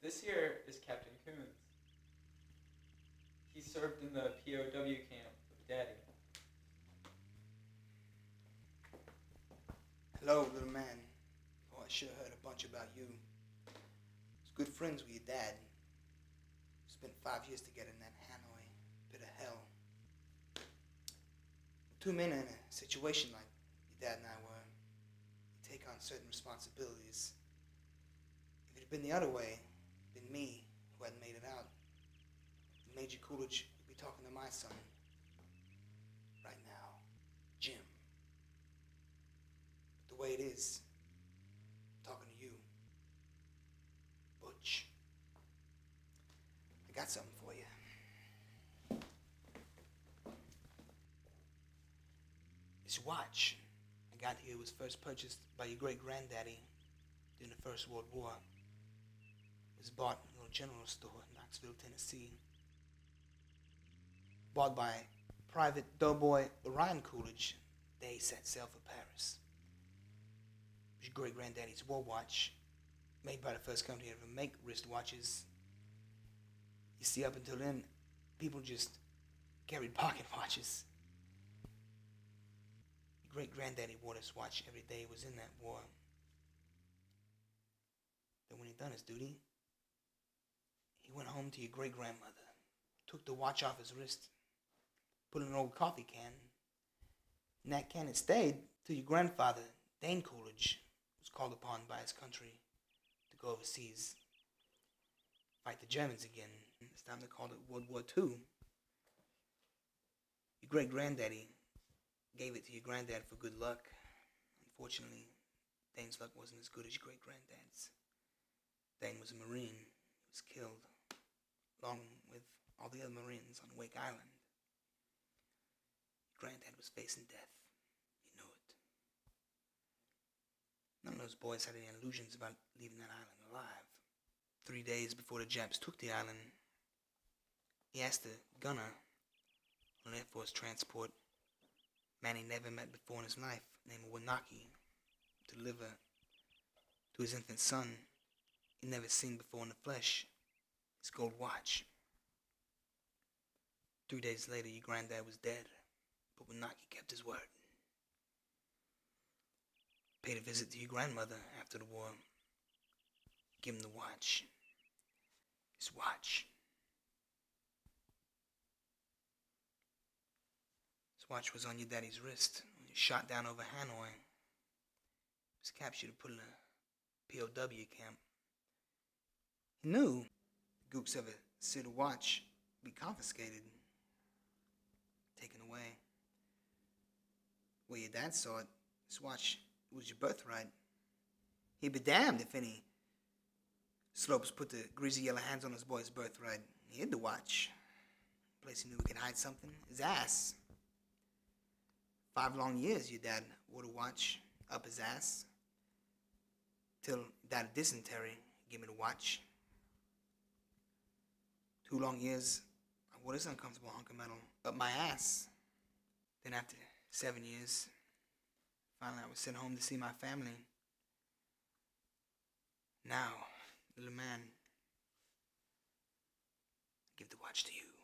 This here is Captain Coons. He served in the POW camp with Daddy. Hello, little man. Oh, I sure heard a bunch about you. Was good friends with your dad. Spent 5 years together in that Hanoi bit of hell. Two men in a situation like your dad and I were, you take on certain responsibilities. If it had been the other way, been me who hadn't made it out, Major Coolidge would be talking to my son right now, Jim. But the way it is, I'm talking to you, Butch. I got something for you. This watch I got here was first purchased by your great-granddaddy during the First World War. It was bought in a little general store in Knoxville, Tennessee. Bought by Private Doughboy Orion Coolidge the day he set sail for Paris. It was your great-granddaddy's war watch, made by the first company to ever make wristwatches. You see, up until then, people just carried pocket watches. Your great-granddaddy wore this watch every day he was in that war. Then when he done his duty, he went home to your great-grandmother, took the watch off his wrist, put in an old coffee can. In that can it stayed till your grandfather, Dane Coolidge, was called upon by his country to go overseas, fight the Germans again. This time they called it World War II. Your great-granddaddy gave it to your granddad for good luck. Unfortunately, Dane's luck wasn't as good as your great-granddad's. Dane was a Marine. He was killed, along with all the other Marines on Wake Island. Your granddad was facing death. You know it. None of those boys had any illusions about leaving that island alive. 3 days before the Japs took the island, he asked a gunner on an Air Force transport, man he never met before in his life, named Wanaki, to deliver to his infant son he'd never seen before in the flesh, his gold watch. 3 days later, your granddad was dead, but Wanaki kept his word. Paid a visit to your grandmother after the war. Give him the watch. His watch. His watch was on your daddy's wrist when you shot down over Hanoi. He was captured and put in a POW camp. He knew the gooks ever said a watch would be confiscated, taken away. Well, your dad saw it. This watch was your birthright. He'd be damned if any slopes put the greasy yellow hands on his boy's birthright. He hid the watch. The place he knew he could hide something, his ass. 5 long years your dad wore the watch up his ass. Till he died of dysentery, he gave me the watch. 2 long years I wore this uncomfortable hunk of metal up my ass. Then after 7 years, finally I was sent home to see my family. Now, little man, I give the watch to you.